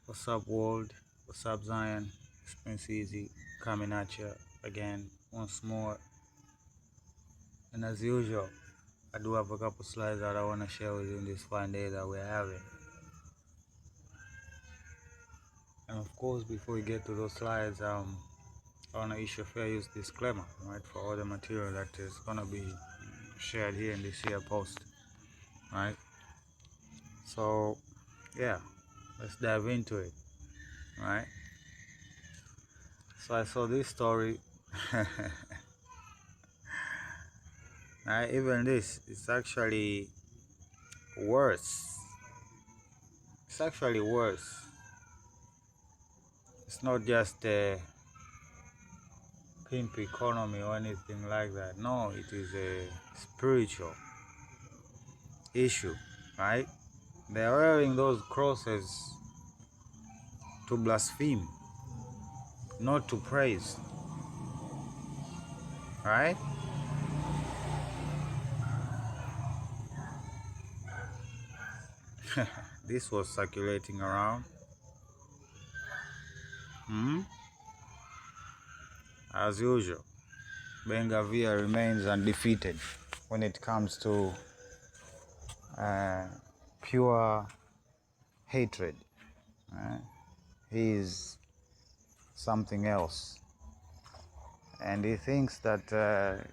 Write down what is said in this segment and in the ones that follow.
What's up, world? What's up, Zion? It's Prince Easy coming at you again once more. And as usual, I do have a couple slides that I want to share with you in this fine day that we're having. And of course, before we get to those slides, I want to issue a fair use disclaimer, right, for all the material that is going to be shared here in this here post, right? So, yeah, let's dive into it, right? So I saw this story. Even this, it's actually worse. It's actually worse. It's not just a pimp economy or anything like that. No, it is a spiritual issue, right? They're wearing those crosses to blaspheme, not to praise, right? This was circulating around. As usual, Bengavia remains undefeated when it comes to pure hatred. He is something else, and he thinks that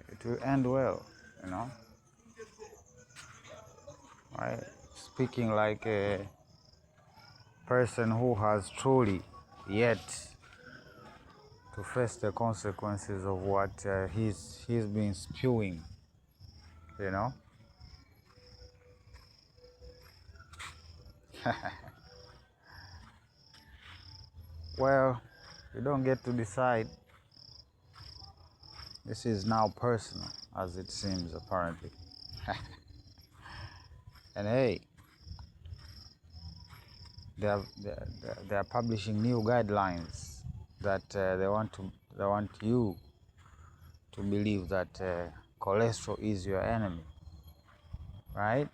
it will end well, you know. Right? Speaking like a person who has truly yet to face the consequences of what he's been spewing, you know. Well, you don't get to decide. This is now personal, as it seems, apparently. And hey, they are publishing new guidelines that they want you to believe that cholesterol is your enemy, right?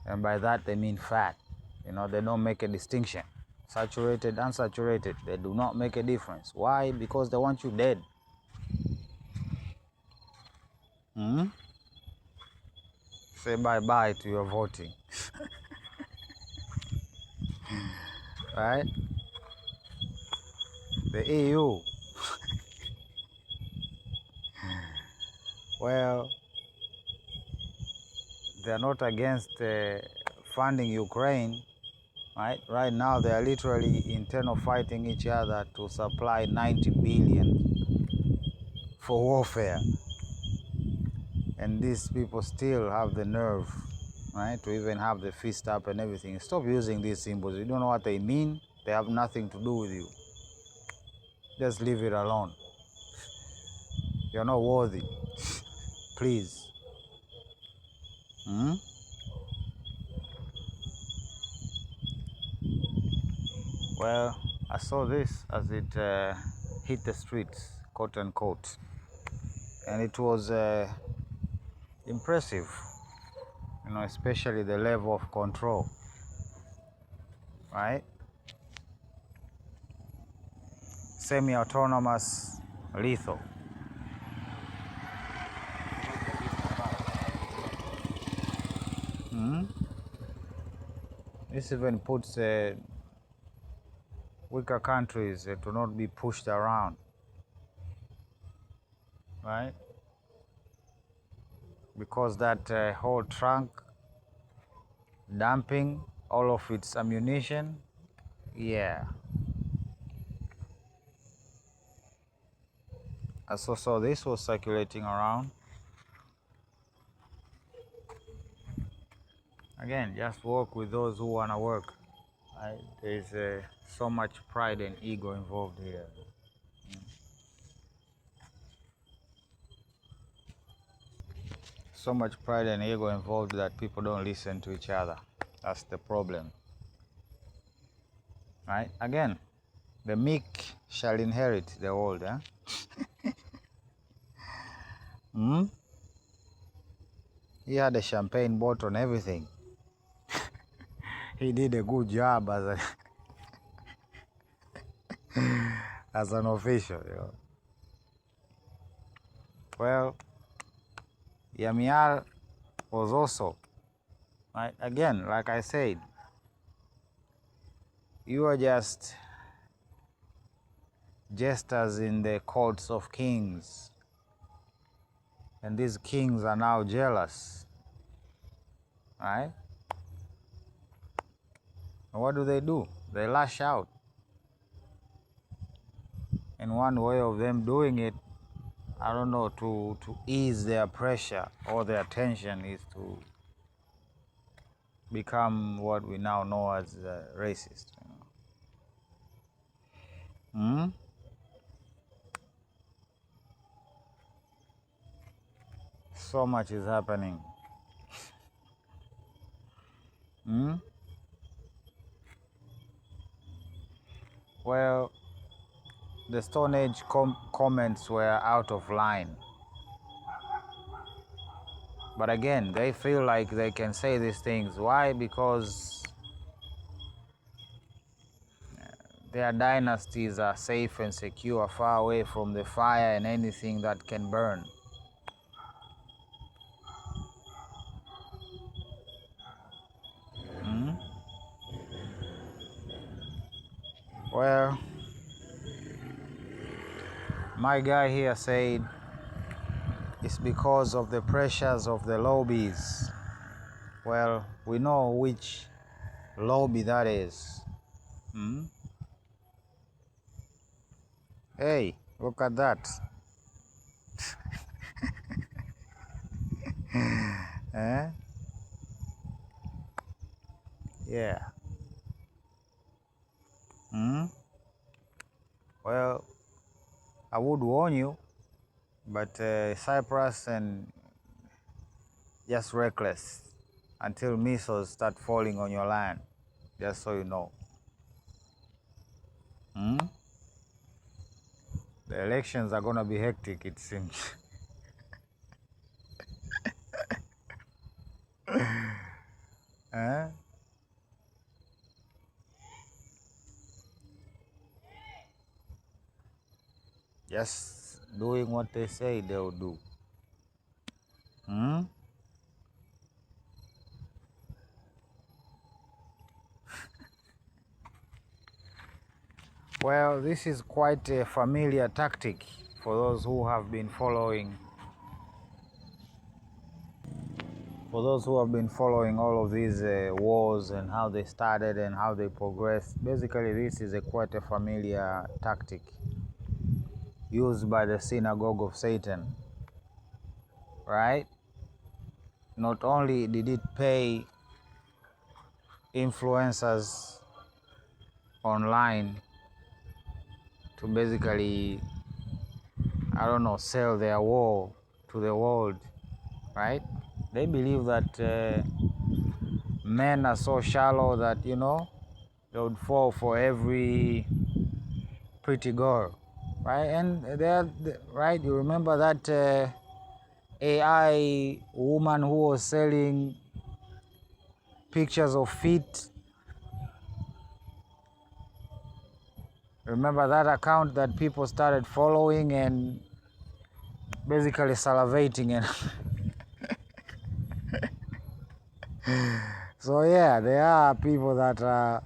And by that they mean fat. You know, they don't make a distinction. Saturated, unsaturated, they do not make a difference. Why? Because they want you dead. Say bye-bye to your voting. Right? The EU. Well, they're not against funding Ukraine, right? Right now they are literally internal fighting each other to supply 90 billion for warfare. And these people still have the nerve, right, to even have the fist up and everything. Stop using these symbols. You don't know what they mean. They have nothing to do with you. Just leave it alone. You're not worthy. Please. Well, I saw this as it hit the streets, quote unquote. And it was impressive, you know, especially the level of control, right? Semi-autonomous, lethal. This even puts weaker countries to not be pushed around, right? Because that whole trunk dumping all of its ammunition, yeah. So this was circulating around. Again, just work with those who want to work. Right? There's so much pride and ego involved here. So much pride and ego involved that people don't listen to each other. That's the problem. Right? Again, the meek shall inherit the world. He had a champagne bottle and everything. He did a good job as a as an official, you know. Well, Yamial was also, right? Again, like I said, you are just as in the courts of kings, and these kings are now jealous, right? And what do? They lash out. And one way of them doing it, I don't know, to ease their pressure or their tension, is to become what we now know as racist. You know? So much is happening. Well, the Stone Age comments were out of line. But again, they feel like they can say these things. Why? Because their dynasties are safe and secure, far away from the fire and anything that can burn. Well, my guy here said it's because of the pressures of the lobbies. Well, we know which lobby that is. Hey, look at that. Eh? Yeah. Well, I would warn you, but Cyprus and just reckless until missiles start falling on your land, just so you know. The elections are going to be hectic, it seems. Eh? Just doing what they say they'll do. Well, this is quite a familiar tactic for those who have been following. For those who have been following all of these wars and how they started and how they progressed, basically this is quite a familiar tactic used by the synagogue of Satan, right? Not only did it pay influencers online to basically, I don't know, sell their war to the world, right? They believe that men are so shallow that, you know, they would fall for every pretty girl, right? And they're right. You remember that AI woman who was selling pictures of feet? Remember that account that people started following and basically salivating and so yeah, there are people that are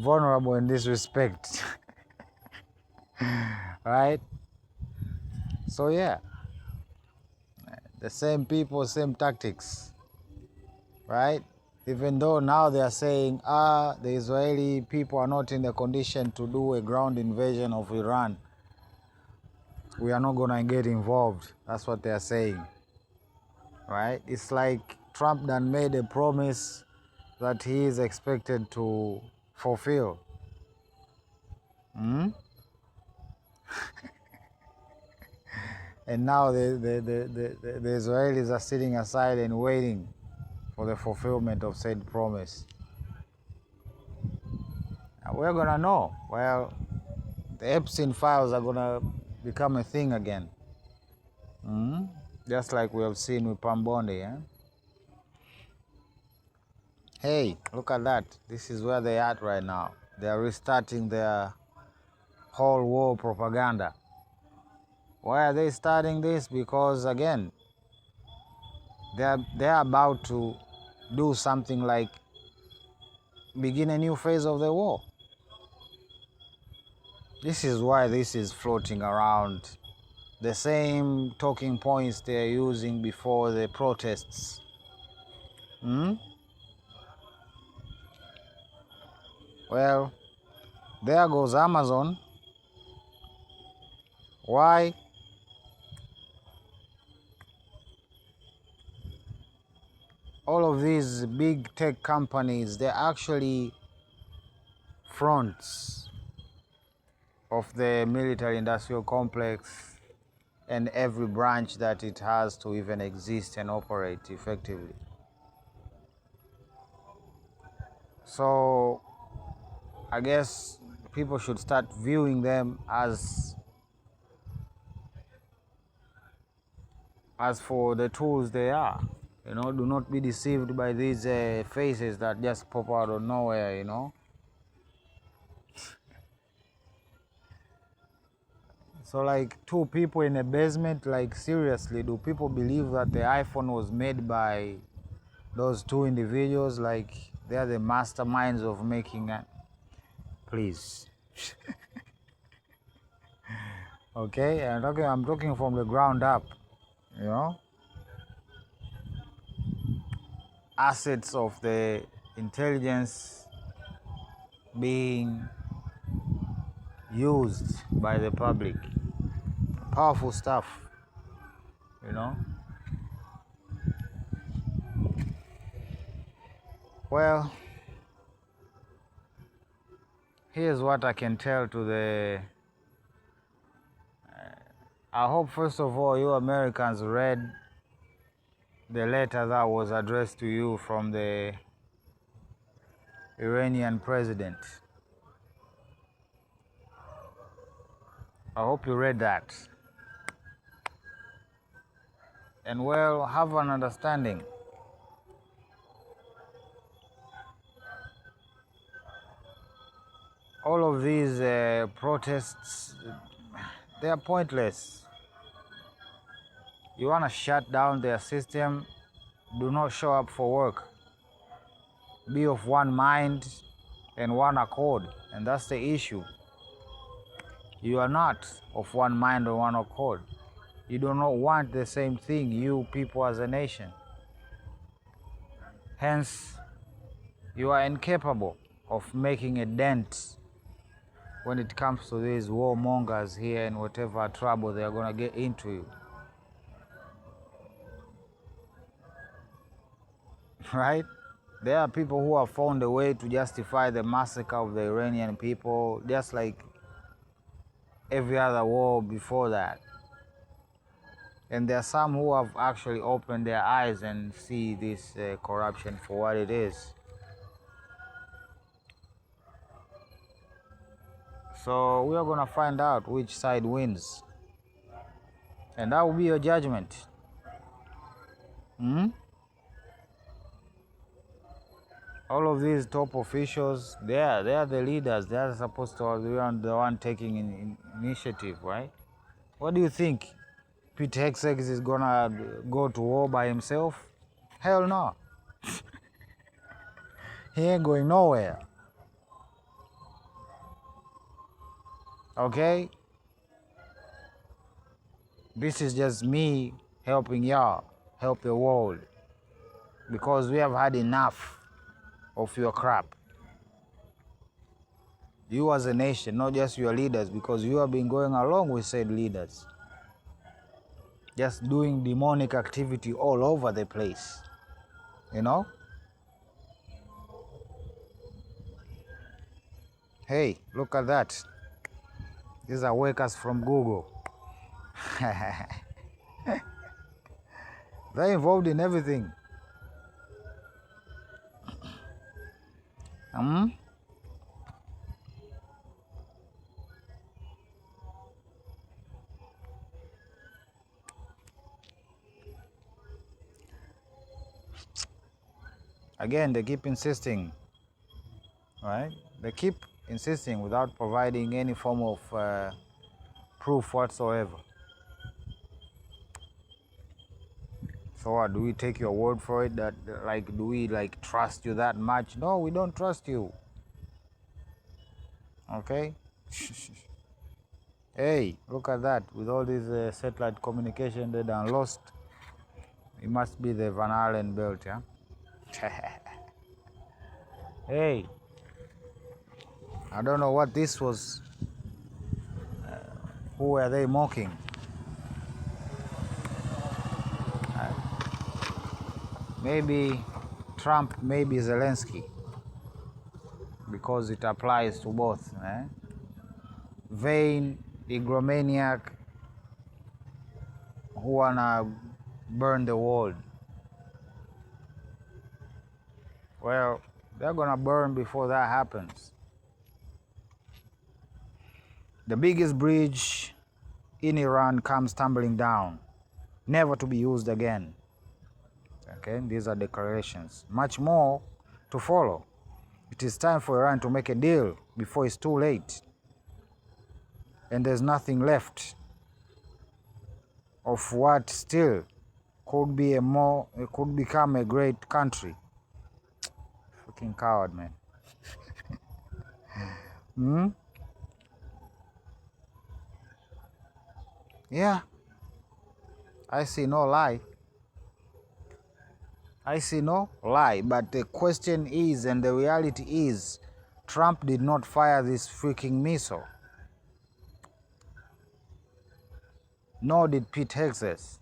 vulnerable in this respect. Right? So yeah, the same people, same tactics, right? Even though now they are saying, the Israeli people are not in the condition to do a ground invasion of Iran, we are not gonna get involved. That's what they are saying, right? It's like Trump done made a promise that he is expected to fulfill. And now the Israelis are sitting aside and waiting for the fulfillment of said promise. And we're gonna know. Well, the Epstein files are gonna become a thing again. Just like we have seen with Pam Bondi. Hey, look at that. This is where they're at right now. They are restarting their whole war propaganda. Why are they starting this? Because again, they're about to do something like begin a new phase of the war. This is why this is floating around. The same talking points they're using before the protests. Well, there goes Amazon. Why? All of these big tech companies, they're actually fronts of the military industrial complex and every branch that it has to even exist and operate effectively. So I guess people should start viewing them as for the tools they are. You know, do not be deceived by these faces that just pop out of nowhere, you know. So like two people in a basement, like seriously, do people believe that the iPhone was made by those two individuals? Like they're the masterminds of making it? Please. Okay, I'm talking from the ground up, you know. Assets of the intelligence being used by the public. Powerful stuff, you know. Well, here's what I can tell to the I hope first of all you Americans read the letter that was addressed to you from the Iranian president. I hope you read that. And well, have an understanding. All of these protests, they are pointless. You want to shut down their system, do not show up for work. Be of one mind and one accord, and that's the issue. You are not of one mind or one accord. You do not want the same thing, you people as a nation. Hence, you are incapable of making a dent when it comes to these warmongers here and whatever trouble they are going to get into you. Right? There are people who have found a way to justify the massacre of the Iranian people, just like every other war before that. And there are some who have actually opened their eyes and see this corruption for what it is. So we are going to find out which side wins. And that will be your judgment. All of these top officials, they are the leaders. They are supposed to be the one taking initiative, right? What do you think? Pete Hegseth is gonna go to war by himself? Hell no. He ain't going nowhere. Okay? This is just me helping y'all, help the world. Because we have had enough of your crap. You as a nation, not just your leaders, because you have been going along with said leaders. Just doing demonic activity all over the place. You know? Hey, look at that. These are workers from Google. They're involved in everything. Again, they keep insisting, right? They keep insisting without providing any form of proof whatsoever. So what, do we take your word for it? That, like, do we like trust you that much? No, we don't trust you. Okay. Hey, look at that. With all this satellite communication they done lost, it must be the Van Allen belt, yeah. Hey, I don't know what this was. Who were they mocking? Maybe Trump, maybe Zelensky, because it applies to both. Vain, egomaniac, who wanna burn the world. Well, they're gonna burn before that happens. The biggest bridge in Iran comes tumbling down, never to be used again. Okay, these are declarations. Much more to follow. It is time for Iran to make a deal before it's too late. And there's nothing left of what still could be it could become a great country. Fucking coward, man. Yeah, I see no lie. I see no lie, but the question is, and the reality is, Trump did not fire this freaking missile. Nor did Pete Hegseth.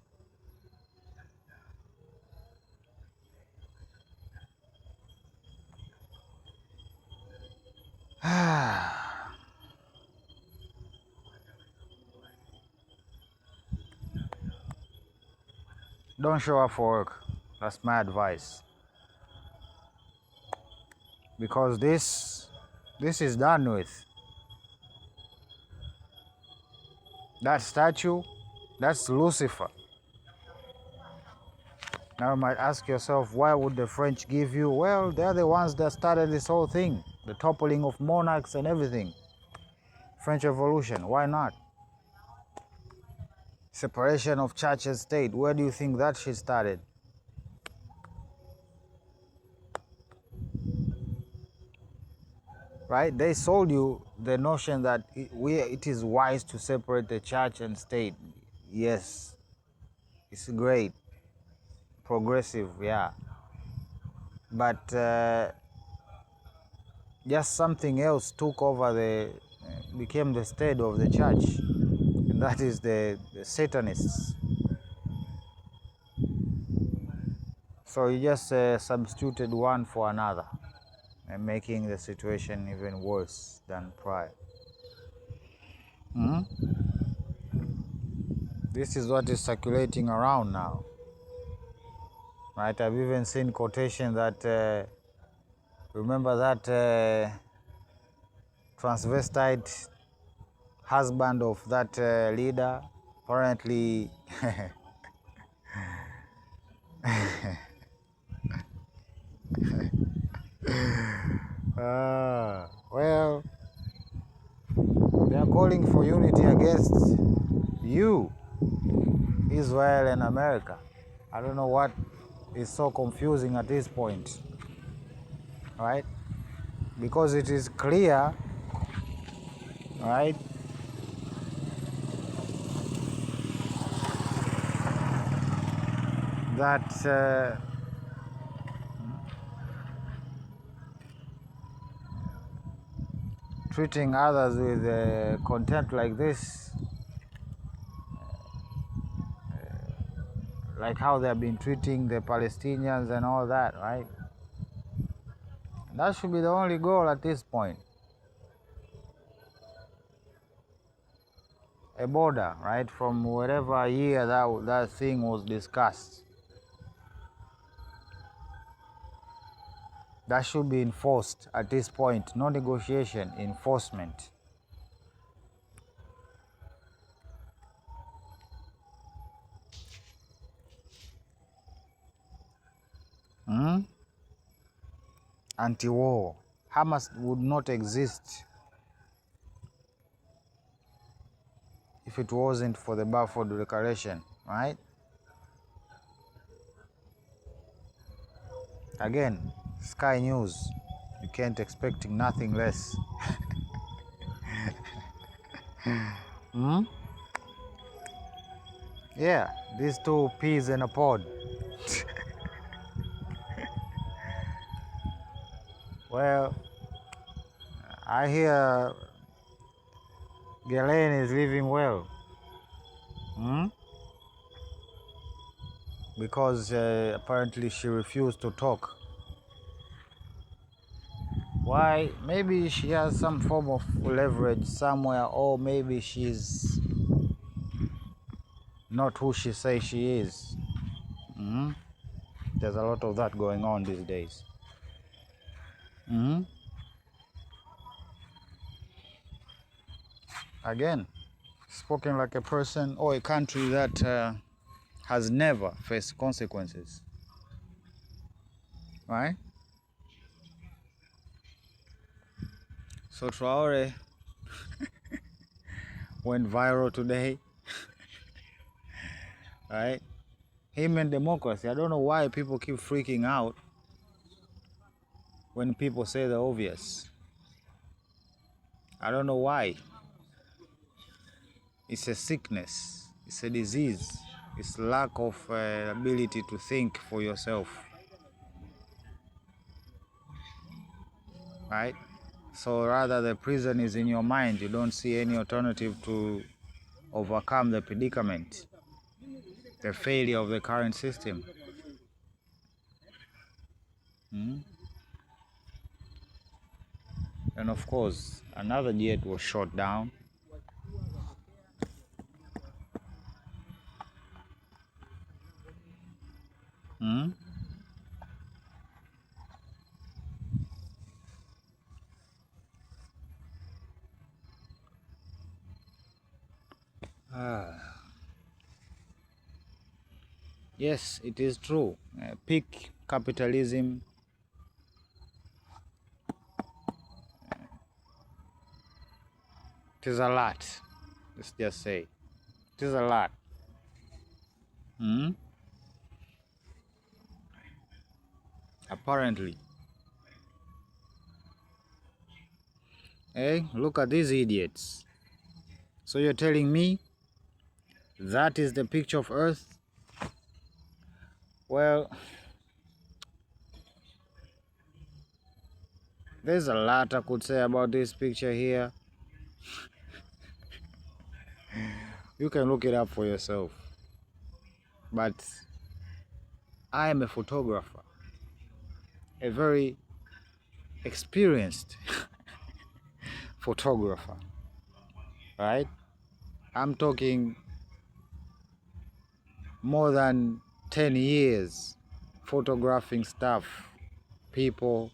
Don't show up for work. That's my advice. Because this is done with. That statue, that's Lucifer. Now you might ask yourself, why would the French give you? Well, they're the ones that started this whole thing. The toppling of monarchs and everything. French Revolution, why not? Separation of church and state, where do you think that shit started? Right? They sold you the notion that it is wise to separate the church and state. Yes, it's great, progressive, yeah. But just something else took over became the state of the church, and that is the Satanists. So you just substituted one for another, and making the situation even worse than prior. This is what is circulating around now. Right? I've even seen quotation that, remember that transvestite husband of that leader, apparently well, they are calling for unity against you, Israel and America. I don't know what is so confusing at this point, right? Because it is clear, right, that treating others with contempt like this, like how they have been treating the Palestinians and all that, right? That should be the only goal at this point. A border, right, from whatever year that thing was discussed. That should be enforced at this point. No negotiation, enforcement. Anti-war. Hamas would not exist if it wasn't for the Balfour Declaration, right? Again, Sky News, you can't expect nothing less. Hmm? Yeah, these two peas in a pod. Well, I hear Ghislaine is living well. Hmm? Because apparently she refused to talk. Why? Maybe she has some form of leverage somewhere, or maybe she's not who she says she is. Hmm? There's a lot of that going on these days. Hmm? Again, spoken like a person or a country that has never faced consequences, right? So Traore went viral today, right? Him and democracy. I don't know why people keep freaking out when people say the obvious. I don't know why. It's a sickness. It's a disease. It's lack of ability to think for yourself, right? So rather the prison is in your mind. You don't see any alternative to overcome the predicament, the failure of the current system. Hmm? And of course, another jet was shot down. Hmm? Yes, it is true. Peak capitalism it is a lot. Let's just say it is a lot. Hmm? Apparently. Hey, look at these idiots. So you're telling me that is the picture of Earth? Well, there's a lot I could say about this picture here. You can look it up for yourself. But I am a photographer, a very experienced photographer, right? I'm talking more than 10 years photographing stuff, people,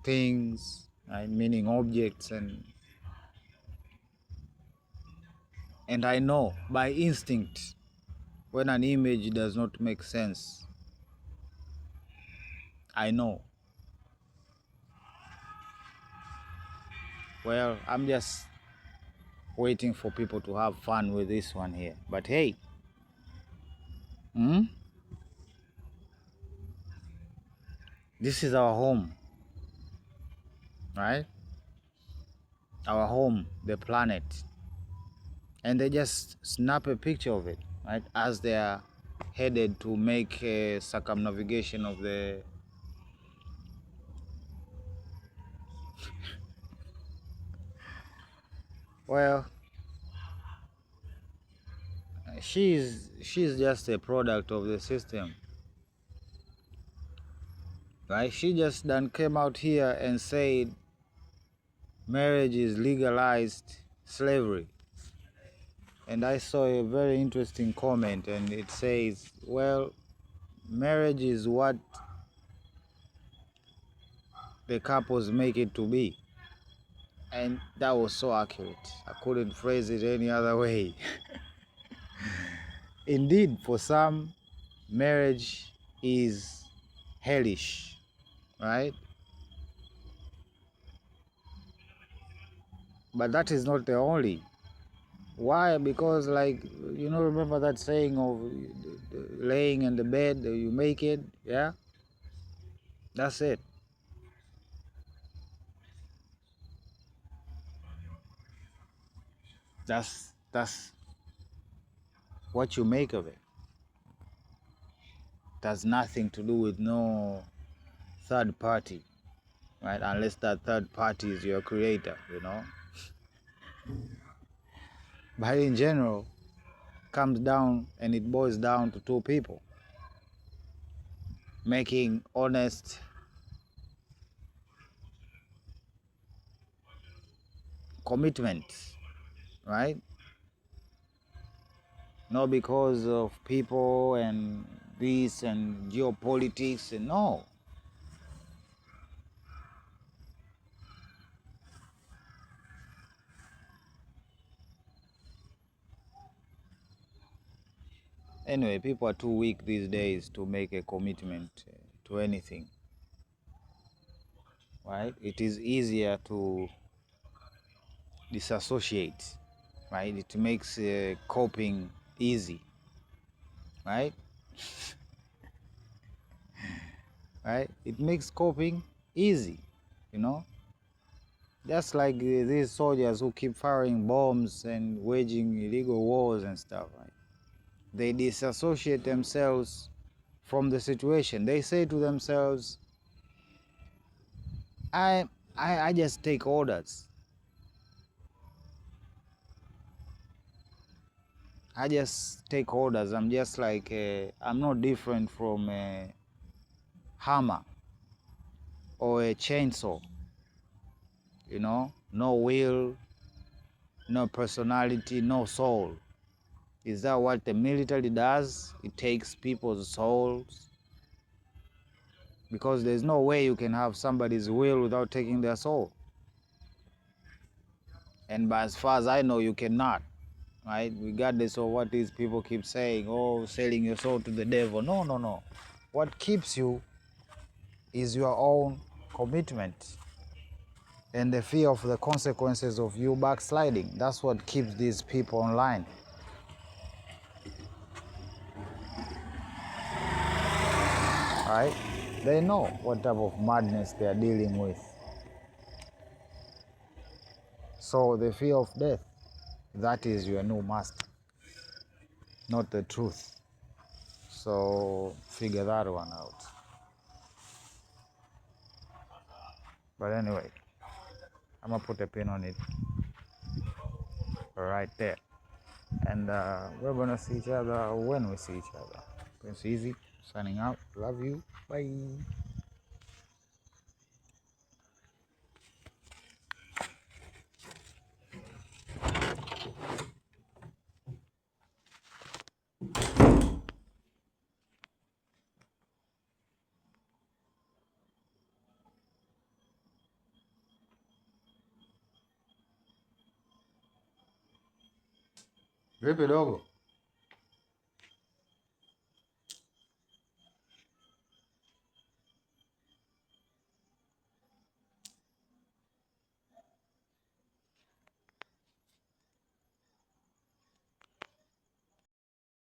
things, right? Meaning objects, and I know by instinct when an image does not make sense. I know. Well, I'm just waiting for people to have fun with this one here. But hey, this is our home, right? Our home, the planet. And they just snap a picture of it, right? As they are headed to make a circumnavigation of the well, she's just a product of the system, right? She just done came out here and said marriage is legalized slavery. And I saw a very interesting comment, and it says, well, marriage is what the couples make it to be. And that was so accurate. I couldn't phrase it any other way. Indeed, for some, marriage is hellish, right? But that is not the only. Why? Because, like, remember that saying of laying in the bed, you make it, yeah? That's it. That's what you make of it. That's nothing to do with no third party, right? Unless that third party is your creator, But in general, comes down and it boils down to two people making honest commitments, right? Not because of people and this and geopolitics, and no. Anyway, people are too weak these days to make a commitment to anything, right? It is easier to disassociate, right? It makes coping easy, right? Right? It makes coping easy, Just like these soldiers who keep firing bombs and waging illegal wars and stuff, right? They disassociate themselves from the situation. They say to themselves, I just take orders. I just take orders. I'm just like, I'm not different from a hammer or a chainsaw, No will, no personality, no soul. Is that what the military does? It takes people's souls. Because there's no way you can have somebody's will without taking their soul. And by as far as I know, you cannot, right? Regardless of what these people keep saying, oh, selling your soul to the devil. No, no, no. What keeps you is your own commitment and the fear of the consequences of you backsliding. That's what keeps these people online. Right? They know what type of madness they are dealing with. So the fear of death, that is your new master, not the truth. So figure that one out. But anyway, I'm gonna put a pin on it right there. And we're gonna see each other when we see each other. Prince Easy, signing out. Love you. Bye. Vipi dogo?